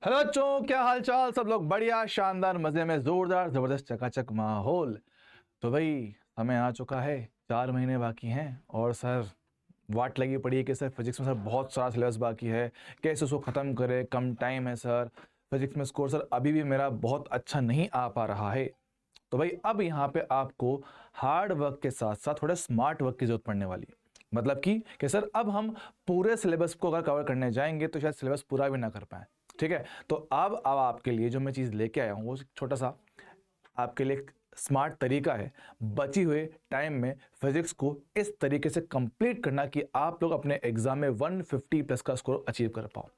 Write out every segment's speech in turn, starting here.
Hello बच्चों, क्या हाल चाल। सब लोग बढ़िया, शानदार, मजे में, जोरदार, जबरदस्त, चकाचक माहौल। तो भाई समय आ चुका है, 4 महीने बाकी हैं और सर वाट लगी पड़ी है कि सर फिजिक्स में सर बहुत सारा सिलेबस बाकी है, कैसे उसको ख़त्म करें, कम टाइम है सर। फिजिक्स में स्कोर सर अभी भी मेरा बहुत अच्छा नहीं आ पा रहा है। तो भाई अब यहाँ पे आपको हार्ड वर्क के साथ साथ थोड़ा स्मार्ट वर्क की जरूरत पड़ने वाली है। मतलब कि सर अब हम पूरे सिलेबस को अगर कवर करने जाएंगे तो शायद सिलेबस पूरा भी ना कर पाए। ठीक है, तो अब आपके लिए जो मैं चीज़ लेके आया हूँ वो छोटा सा आपके लिए स्मार्ट तरीका है बची हुए टाइम में फिजिक्स को इस तरीके से कंप्लीट करना कि आप लोग अपने एग्जाम में 150 प्लस का स्कोर अचीव कर पाओ।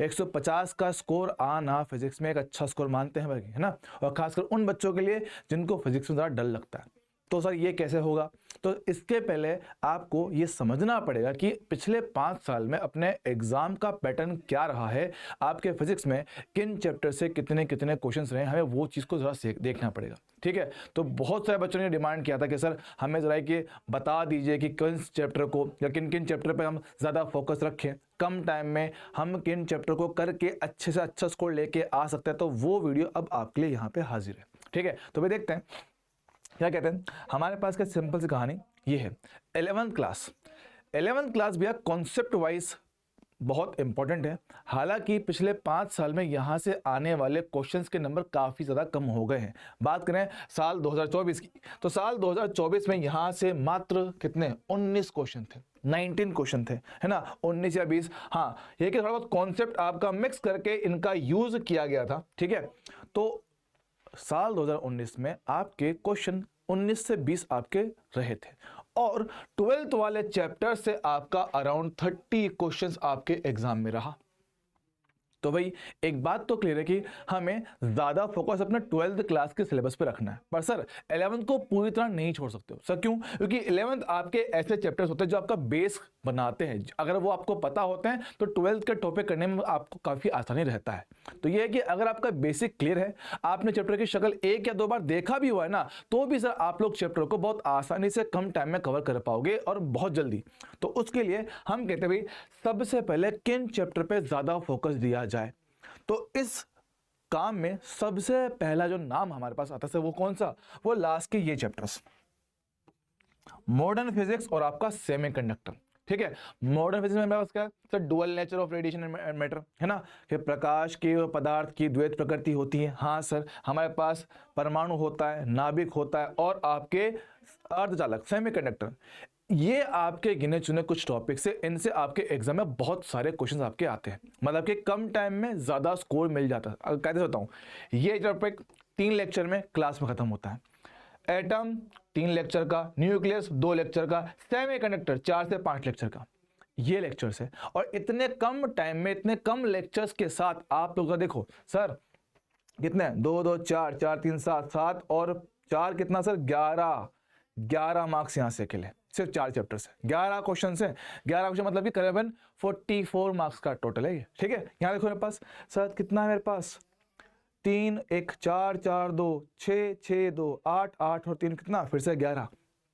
150 का स्कोर आना फिजिक्स में एक अच्छा स्कोर मानते हैं भाई, है ना। और खासकर उन बच्चों के लिए जिनको फिजिक्स में ज़्यादा डर लगता है। तो सर ये कैसे होगा? तो इसके पहले आपको ये समझना पड़ेगा कि पिछले 5 साल में अपने एग्जाम का पैटर्न क्या रहा है, आपके फिजिक्स में किन चैप्टर से कितने कितने क्वेश्चंस रहे, हमें वो चीज़ को ज़रा देखना पड़ेगा। ठीक है, तो बहुत सारे बच्चों ने डिमांड किया था कि सर हमें ज़रा कि बता दीजिए कि किन चैप्टर को या किन किन चैप्टर पर हम ज़्यादा फोकस रखें, कम टाइम में हम किन चैप्टर को करके अच्छे से अच्छा स्कोर लेके आ सकते हैं। तो वो वीडियो अब आपके लिए यहाँ पे हाजिर है। ठीक है, तो भाई देखते हैं क्या कहते हैं। हमारे पास का सिंपल सी कहानी ये है। 11th क्लास भैया कॉन्सेप्ट वाइज बहुत इंपॉर्टेंट है। हालांकि पिछले 5 साल में यहां से आने वाले क्वेश्चंस के नंबर काफ़ी ज़्यादा कम हो गए हैं। बात करें साल 2024 की, तो साल 2024 में यहां से मात्र कितने 19 क्वेश्चन थे, 19 क्वेश्चन थे, है ना, 19 या 20। हाँ, ये कि थोड़ा बहुत कॉन्सेप्ट आपका मिक्स करके इनका यूज किया गया था। ठीक है, तो साल 2019 में आपके क्वेश्चन 19 से 20 आपके रहे थे और 12th वाले चैप्टर से आपका अराउंड 30 क्वेश्चंस आपके एग्जाम में रहा। तो भाई एक बात तो क्लियर है कि हमें ज्यादा फोकस अपने 12th क्लास के सिलेबस पे रखना है, पर सर 11th को पूरी तरह नहीं छोड़ सकते हो। सर क्यों? क्योंकि 11th आपके ऐसे चैप्टर्स होते हैं जो आपका बेस बनाते हैं। अगर वो आपको पता होते हैं तो 12th के टॉपिक करने में आपको काफी आसानी रहता है। तो ये है कि अगर आपका बेसिक क्लियर है, आपने चैप्टर की शक्ल 1 या 2 बार देखा भी हुआ है ना, तो भी सर आप लोग चैप्टर को बहुत आसानी से कम टाइम में कवर कर पाओगे और बहुत जल्दी। तो उसके लिए हम कहते हैं भाई सबसे पहले किन चैप्टर पे ज्यादा फोकस दिया जाए। तो इस काम में सबसे पहला जो नाम हमारे पास आता है वो कौन सा? वो लास्ट के ये चैप्टर्स, मॉडर्न फिजिक्स और आपका सेमीकंडक्टर। ठीक है, मॉडर्न फिजिक्स में हमारे पास क्या है sir? Dual nature of radiation and matter, है ना, कि प्रकाश की और पदार्थ की द्वैत प्रकृति होती है। हाँ सर, हमारे पास परमाणु होता है, नाभिक होता है और आपके अर्धचालक सेमीकंडक्टर। ये आपके गिने चुने कुछ टॉपिक से, इनसे आपके एग्जाम में बहुत सारे क्वेश्चंस आपके आते हैं। मतलब कि कम टाइम में ज्यादा स्कोर मिल जाता है। कैसे बताऊं? ये टॉपिक 3 लेक्चर में क्लास में खत्म होता है। एटम 3 लेक्चर का, न्यूक्लियस 2 लेक्चर का, सेमीकंडक्टर 4 से 5 लेक्चर का, ये लेक्चर्स है। और इतने कम टाइम में इतने कम लेक्चर्स के साथ आप लोग देखो सर कितने, 2 2 4 4 3 7 7 और 4 कितना सर 11 मार्क्स यहां से अकेले सिर्फ 4 चैप्टर से 11 क्वेश्चन है। 11 क्वेश्चन मतलब कि करीबन 44 मार्क्स का टोटल है ये। ठीक है, यहां देखो मेरे पास सर कितना है, मेरे पास 3 1 4 4 2 6 6 2 8 8 और 3 कितना, फिर से 11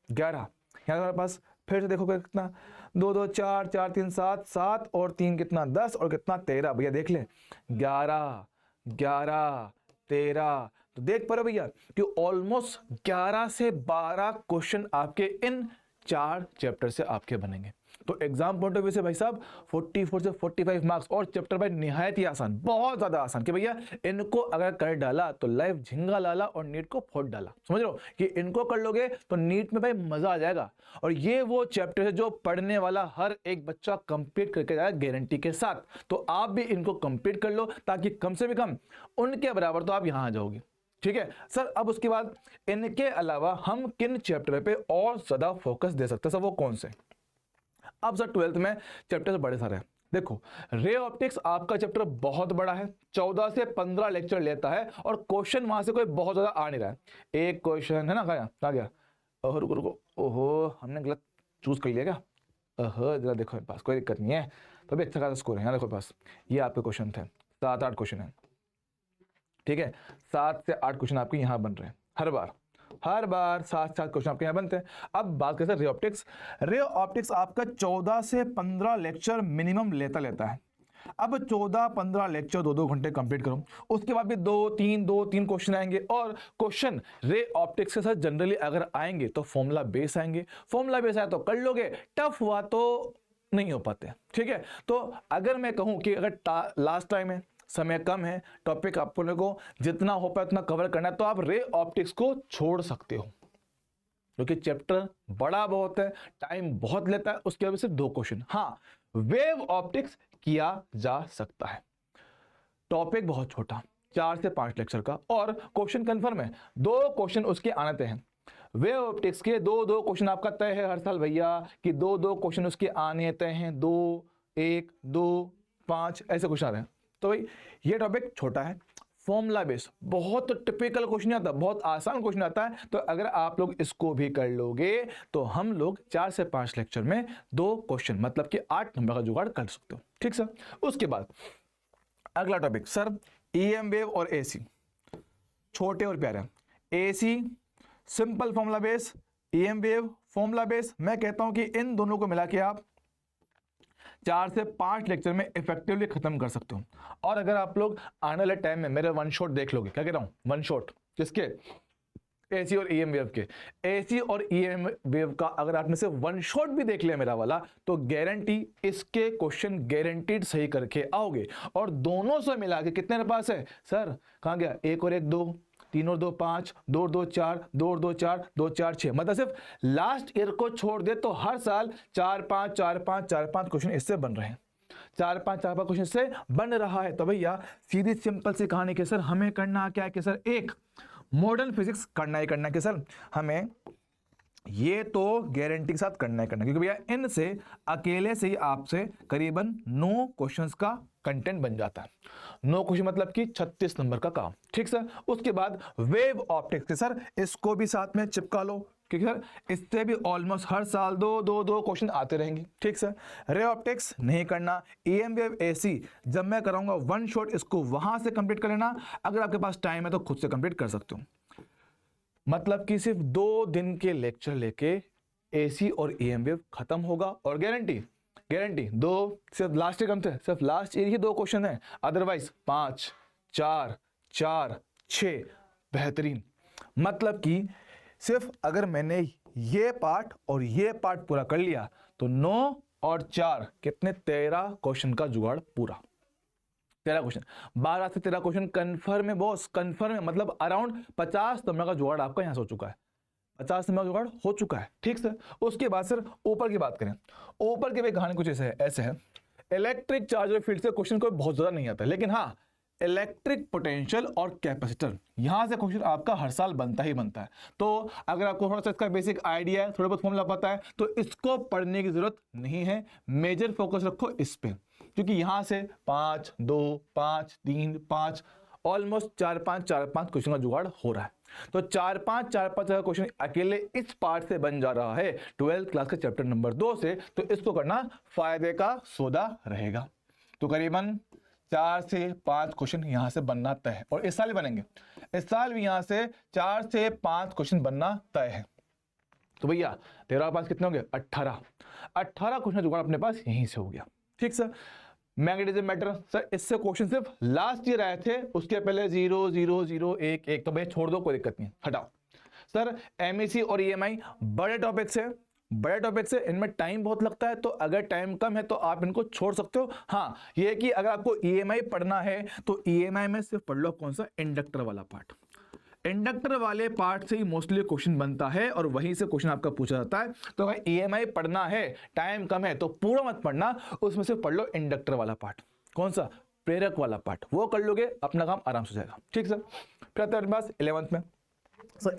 11। यहां मेरे पास फिर से देखो कितना, 2 2 4 4 3 7 7 और 3 कितना 10 और कितना 13। भैया देख ले 11 11 13। तो देख पा रहे भैया कि ऑलमोस्ट 11 से 12 क्वेश्चन आपके इन 4 चैप्टर से आपके बनेंगे। तो एग्जाम पॉइंट ऑफ व्यू से भाई साहब 44 से 45 मार्क्स और चैप्टर भाई निहायत ही आसान, बहुत ज्यादा आसान कि भैया इनको अगर कर डाला तो लाइव झिंगा लाला और नीट को फोड़ डाला। समझ लो कि इनको कर लोगे तो नीट में भाई मजा आ जाएगा। और ये वो चैप्टर है जो पढ़ने वाला हर एक बच्चा कंप्लीट करके जाएगा गारंटी के साथ। तो आप भी इनको कंप्लीट कर लो ताकि कम से भी कम उनके बराबर तो आप यहां आ जाओगे। ठीक है सर, अब उसके बाद इनके अलावा हम किन चैप्टर पे और ज्यादा फोकस दे सकते हैं सर, वो कौन से? अब सर 12th में चैप्टर्स बड़े सारे हैं। देखो रे ऑप्टिक्स आपका चैप्टर बहुत बड़ा है, 14 से 15 लेक्चर लेता है और क्वेश्चन वहां से कोई बहुत ज्यादा आ नहीं रहा है। एक क्वेश्चन है ना, कहा गया, ओहो रुको रुको, ओहो हमने गलत चूज कर लिया क्या? ओहो जरा देखो मेरे पास, कोई दिक्कत नहीं है, तो भी अच्छा खासा स्कोर है। यहाँ देखो पास ये आपके क्वेश्चन थे, 7-8 क्वेश्चन है। ठीक है, 7 से 8 क्वेश्चन आपके यहां बन रहे हैं हर बार 7 क्वेश्चन आपके यहां बनते हैं। अब बात करते हैं रे ऑप्टिक्स। रे ऑप्टिक्स आपका 14 से 15 लेक्चर मिनिमम लेता है। अब 14-15 लेक्चर 2-2 घंटे कंप्लीट करो, उसके बाद भी 2-3 क्वेश्चन आएंगे। और क्वेश्चन रे ऑप्टिक्स के साथ जनरली अगर आएंगे तो फॉर्मूला बेस आएंगे, फॉर्मूला बेस आया तो कर लोगे, टफ हुआ तो नहीं हो पाते। ठीक है, तो अगर मैं कहूं कि अगर लास्ट टाइम है, समय कम है, टॉपिक आपको लोगों को जितना हो पाए उतना कवर करना है, तो आप रे ऑप्टिक्स को छोड़ सकते हो, क्योंकि चैप्टर बड़ा बहुत है, टाइम बहुत लेता है, उसके वजह से 2 क्वेश्चन। हाँ, वेव ऑप्टिक्स किया जा सकता है, टॉपिक बहुत छोटा, 4 से 5 लेक्चर का, और क्वेश्चन कंफर्म है, 2 क्वेश्चन उसके आने तय हैं। वेव ऑप्टिक्स के 2-2 क्वेश्चन आपका तय है हर साल भैया, कि 2-2 क्वेश्चन उसके आने तय हैं, 2, 1, 2, 5 ऐसे क्वेश्चन आ रहे हैं। तो भाई ये टॉपिक छोटा है, फॉर्मूला बेस, बहुत टिपिकल क्वेश्चन आता है, बहुत आसान क्वेश्चन आता है। तो अगर आप लोग इसको भी कर लोगे तो हम लोग 4 से 5 लेक्चर में 2 क्वेश्चन मतलब कि 8 नंबर का जुगाड़ कर सकते हो। ठीक सर, उसके बाद अगला टॉपिक सर, EM वेव और AC, छोटे और प्यारे। AC simple formula base, EM wave formula base. मैं कहता हूं कि इन दोनों को मिला के आप 4 से 5 लेक्चर में इफेक्टिवली खत्म कर सकते हो। और अगर आप लोग आने वाले टाइम में मेरे वन शॉट देख लोगे, क्या कह रहा हूं, वन शॉट किसके, AC और EM वेव के, AC और EM वेव का अगर आपने से वन शॉट भी देख लिया मेरा वाला, तो गारंटी इसके क्वेश्चन गारंटीड सही करके आओगे। और दोनों से मिला के कितने पास है सर, कहां गया, 1 और 1 2, 3 और 2 5, 2 और 2 4, 2 और 2 4, 2 4 6, मतलब सिर्फ लास्ट ईयर को छोड़ दे तो हर साल 4-5 क्वेश्चन इससे बन रहे हैं, 4-5 क्वेश्चन इससे बन रहा है। तो भैया सीधी सिंपल सी कहानी के सर हमें करना क्या है कि सर एक मॉडर्न फिजिक्स करना ही करना है कि सर हमें ये तो गारंटी के साथ करना ही करना, क्योंकि भैया इनसे अकेले से ही आपसे करीबन 9 क्वेश्चंस का कंटेंट बन जाता है। 9 क्वेश्चन मतलब कि 36 नंबर का काम। ठीक सर, उसके बाद वेव ऑप्टिक्स के सर इसको भी साथ में चिपका लो, क्योंकि सर इससे भी ऑलमोस्ट हर साल 2 क्वेश्चन आते रहेंगे। ठीक सर, रे ऑप्टिक्स नहीं करना, EM वेव AC जब मैं कराऊंगा वन शॉट इसको वहां से कंप्लीट कर लेना, अगर आपके पास टाइम है तो खुद से कंप्लीट कर सकते हो। मतलब कि सिर्फ 2 दिन के लेक्चर लेके AC और EM वेव खत्म होगा। और गारंटी 2, सिर्फ लास्ट ईयर कम थे, सिर्फ लास्ट ईयर ही 2 क्वेश्चन है, अदरवाइज 5, 4, 4, 6 बेहतरीन। मतलब कि सिर्फ अगर मैंने ये पार्ट और ये पार्ट पूरा कर लिया तो 9 और 4 कितने, 13 क्वेश्चन का जुगाड़ पूरा, 13 क्वेश्चन, 12 से 13 क्वेश्चन कंफर्म है बॉस, कंफर्म है, मतलब अराउंड 50 नंबर का जुगाड़ आपका यहां से हो चुका है, 50 नंबर का जुगाड़ हो चुका है। ठीक सर, उसके बाद सर ऊपर की बात करें, ऊपर की भी कहानी कुछ ऐसे है, इलेक्ट्रिक चार्ज और फील्ड से क्वेश्चन कोई बहुत ज्यादा नहीं आता, लेकिन हाँ इलेक्ट्रिक पोटेंशियल और कैपेसिटर यहां से क्वेश्चन आपका हर साल बनता ही बनता है। तो अगर आपको थोड़ा सा इसका बेसिक आइडिया है, थोड़ा बहुत फॉर्मूला पता है, तो इसको पढ़ने की जरूरत नहीं है, मेजर फोकस रखो इस पे, क्योंकि यहां से 5, 2, 5, 3, 5 ऑलमोस्ट 4-5 क्वेश्चन का जुगाड़ हो रहा है। तो 4-5 क्वेश्चन अकेले इस पार्ट से बन जा रहा है 12th क्लास के चैप्टर नंबर 2 से, तो इसको करना फायदे का सौदा रहेगा। तो करीबन 4 से 5 क्वेश्चन यहां से बनना तय है, और इस साल भी बनेंगे, इस साल भी यहां से 4 से 5 क्वेश्चन बनना तय है। तो भैया 13 और 5 कितने होंगे, 18 क्वेश्चन जुगाड़ अपने पास यहीं से हो गया। ठीक सर, मैग्नेटिज्म मैटर सर इससे क्वेश्चन सिर्फ लास्ट ईयर आए थे, उसके पहले 0 0 0 1 1, तो भैया छोड़ दो, कोई दिक्कत नहीं, हटाओ। सर MEC और EMI बड़े टॉपिक्स है, बड़े टॉपिक से इनमें टाइम बहुत लगता है, तो अगर टाइम कम है तो आप इनको छोड़ सकते हो। हाँ ये है कि अगर आपको EMI पढ़ना है तो EMI में सिर्फ पढ़ लो कौन सा, इंडक्टर वाला पार्ट, इंडक्टर वाले पार्ट से ही मोस्टली क्वेश्चन बनता है और वहीं से क्वेश्चन आपका पूछा जाता है। तो अगर EMI पढ़ना है, टाइम कम है, तो पूरा मत पढ़ना, उसमें से पढ़ लो इंडक्टर वाला पार्ट, कौन सा, प्रेरक वाला पार्ट, वो कर लोगे अपना काम आराम से हो जाएगा। ठीक सर, फिर आता है अपने पास 11th में। सर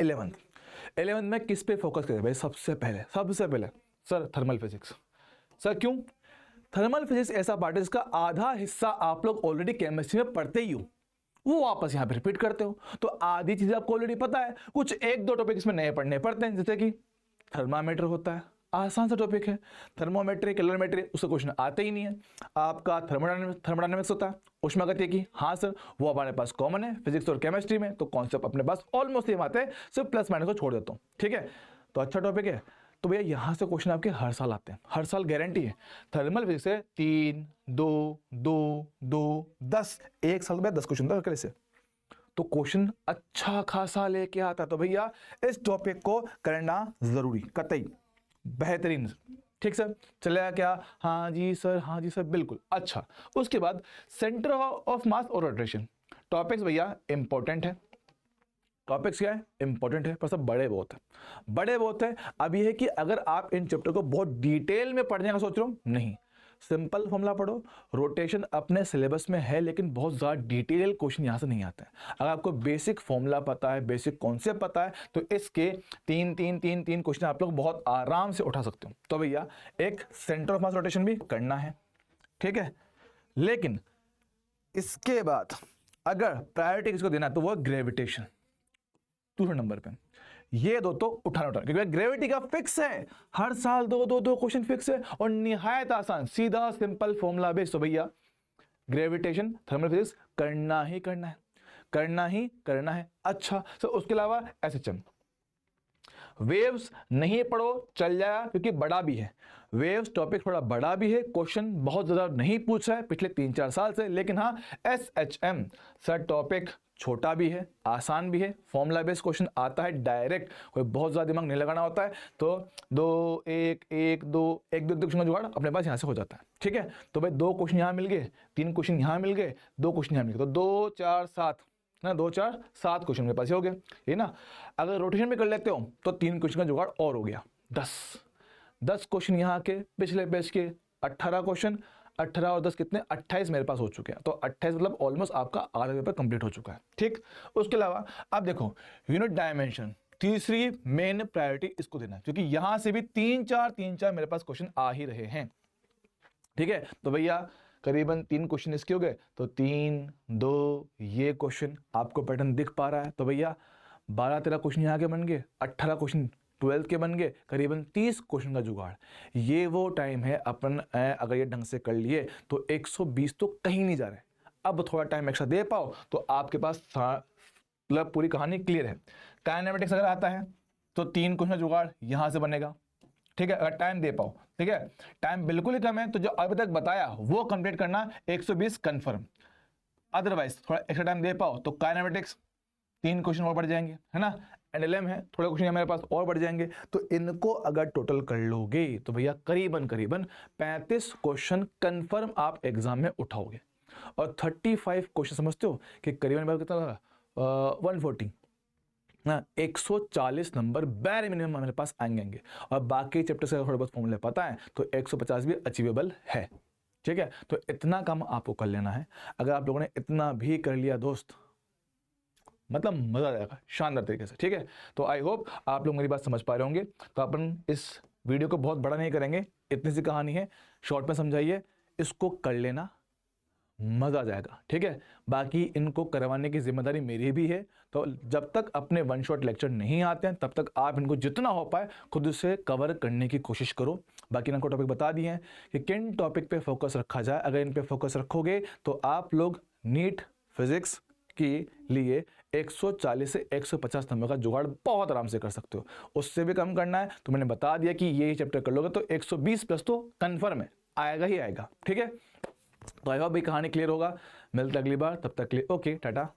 11th में किस पे फोकस करें भाई, सबसे पहले सर थर्मल फिजिक्स। सर क्यों, थर्मल फिजिक्स ऐसा पार्ट है जिसका आधा हिस्सा आप लोग ऑलरेडी केमिस्ट्री में पढ़ते ही हो, वो वापस यहाँ पे रिपीट करते हो, तो आधी चीजें आपको ऑलरेडी पता है, कुछ 1-2 टॉपिक इसमें नए पढ़ने पड़ते हैं, जैसे कि थर्मामीटर होता है, आसान सा टॉपिक है, थर्मोमेट्री कैलोरीमेट्री, उसका क्वेश्चन आते ही नहीं है। आपका थर्मोडायनेमिक्स होता है, उष्मागतिकी, हाँ सर वो हमारे पास कॉमन है फिजिक्स और केमिस्ट्री में, तो कॉन्सेप्ट अपने पास ऑलमोस्ट सेम आते हैं, सिर्फ प्लस माइनस को छोड़ देता हूँ। ठीक है, तो अच्छा टॉपिक है। तो भैया यहाँ से क्वेश्चन आपके हर साल आते हैं, हर साल गारंटी है। थर्मल फिजिक्स से 3, 2, 2, 2, 10, एक साल में 10 क्वेश्चन था कैसे, तो क्वेश्चन अच्छा खासा लेके आता। तो भैया इस टॉपिक को करना जरूरी, कतई बेहतरीन। ठीक सर, चलेगा क्या? हाँ जी सर, हाँ जी सर, बिल्कुल। अच्छा, उसके बाद सेंटर ऑफ मास और रोटेशन टॉपिक्स भैया इंपॉर्टेंट है। टॉपिक्स क्या है? इंपॉर्टेंट है, पर सब बड़े बहुत है, बड़े बहुत है। अब ये है कि अगर आप इन चैप्टर को बहुत डिटेल में पढ़ने का सोच रहे हो, नहीं, सिंपल फॉर्मूला पढ़ो। रोटेशन अपने सिलेबस में है, लेकिन बहुत ज़्यादा डिटेल क्वेश्चन यहाँ से नहीं आते हैं। अगर आपको बेसिक फॉर्मूला पता है, बेसिक कॉन्सेप्ट पता है, तो इसके तीन क्वेश्चन आप लोग बहुत आराम से उठा सकते हो। तो भैया एक सेंटर ऑफ मास रोटेशन भी करना है, ठीक है। लेकिन इसके बाद अगर प्रायोरिटी किसको देना है, तो वो ग्रेविटेशन, दूसरे नंबर पे। ये दो तो उठाना, क्योंकि ग्रेविटी का फिक्स है, हर साल दो क्वेश्चन फिक्स है और निहायत आसान, सीधा सिंपल फॉर्मूला बेस्ड। तो भैया ग्रेविटेशन थर्मल फिजिक्स करना ही करना है, करना ही करना है। अच्छा, तो उसके अलावा एसएचएम वेव्स नहीं पढ़ो चल जाएगा, क्योंकि बड़ा भी है। वेव्स टॉपिक थोड़ा बड़ा भी है, क्वेश्चन बहुत ज्यादा नहीं पूछ रहा है पिछले 3-4 साल से। लेकिन हाँ, एसएचएम सर टॉपिक छोटा भी है, आसान भी है, फॉर्मूला बेस्ड क्वेश्चन आता है डायरेक्ट, कोई बहुत ज़्यादा दिमाग नहीं लगाना होता है। तो 2 1 1 2 1 2 क्वेश्चन का जुगाड़ अपने पास यहाँ से हो जाता है, ठीक है। तो भाई 2 क्वेश्चन यहाँ मिल गए, 3 क्वेश्चन यहाँ मिल गए, 2 क्वेश्चन यहाँ मिल गए, तो 2 4 7 ना, 2 4 7 क्वेश्चन मेरे पास हो गए, ये ना। अगर रोटेशन में कर लेते हो तो 3 क्वेश्चन का जुगाड़ और हो गया, 10 क्वेश्चन यहाँ के, पिछले पेज के 18 क्वेश्चन, 18 और 10 कितने, 28 मेरे पास हो चुके हैं। तो 28 मतलब ऑलमोस्ट आपका आधा पेपर कंप्लीट हो चुका है, ठीक। उसके अलावा आप देखो यूनिट डायमेंशन, तीसरी मेन प्रायोरिटी इसको देना है, क्योंकि यहां से भी 3-4 मेरे पास क्वेश्चन आ ही रहे हैं, ठीक है। तो भैया करीबन 3 क्वेश्चन इसके हो गए, तो 3 2 ये क्वेश्चन आपको पैटर्न दिख पा रहा है। तो भैया 12-13 क्वेश्चन यहाँ के बन गए, 18 क्वेश्चन 12 के बन गए, करीबन 30 क्वेश्चन का जुगाड़। ये वो टाइम है अपन अगर ये ढंग से कर लिए तो 120 तो कहीं नहीं जा रहे। अब थोड़ा टाइम एक्स्ट्रा दे पाओ तो आपके पास मतलब पूरी कहानी क्लियर है। काइनेमेटिक्स अगर आता है तो 3 क्वेश्चन का जुगाड़ यहाँ से बनेगा, ठीक है, अगर टाइम दे पाओ, ठीक है। टाइम बिल्कुल ही कम है, तो जो अभी तक बताया वो कंप्लीट करना 120 कंफर्म। अदरवाइज थोड़ा एक्स्ट्रा टाइम दे पाओ तो काइनेमेटिक्स 3 क्वेश्चन और बढ़ जाएंगे, है ना। एनएलएम है, थोड़े क्वेश्चन मेरे पास और बढ़ जाएंगे। तो इनको अगर टोटल कर लोगे तो भैया करीबन 35 क्वेश्चन कंफर्म आप एग्जाम में उठाओगे। और 35 क्वेश्चन समझते हो कि करीबन कितना 140 ना, 140 नंबर बैर मिनिमम मेरे पास आएंगे। और बाकी चैप्टर से थोड़े बहुत फॉर्मूले पता है तो 150 भी अचीवेबल है, ठीक है। तो इतना काम आपको कर लेना है। अगर आप लोगों ने इतना भी कर लिया दोस्त, मतलब मजा आ जाएगा शानदार तरीके से, ठीक है। तो आई होप आप लोग मेरी बात समझ पा रहे होंगे। तो अपन इस वीडियो को बहुत बड़ा नहीं करेंगे, इतनी सी कहानी है, शॉर्ट में समझाइए, इसको कर लेना, मजा आ जाएगा, ठीक है। बाकी इनको करवाने की जिम्मेदारी मेरी भी है। तो जब तक अपने वन शॉट लेक्चर नहीं आते हैं तब तक आप इनको जितना हो पाए खुद से कवर करने की कोशिश करो। बाकी इनको टॉपिक बता दिए हैं कि किन टॉपिक पे फोकस रखा जाए। अगर इन पे फोकस रखोगे तो आप लोग नीट फिजिक्स के लिए 140 से 150 नंबर का जुगाड़ बहुत आराम से कर सकते हो। उससे भी कम करना है तो मैंने बता दिया कि ये चैप्टर कर लोगे तो 120 प्लस तो कंफर्म है, आएगा ही आएगा, ठीक है। तो आई होप भाई कहानी क्लियर होगा। मिलते अगली बार, तब तक के लिए ओके टाटा।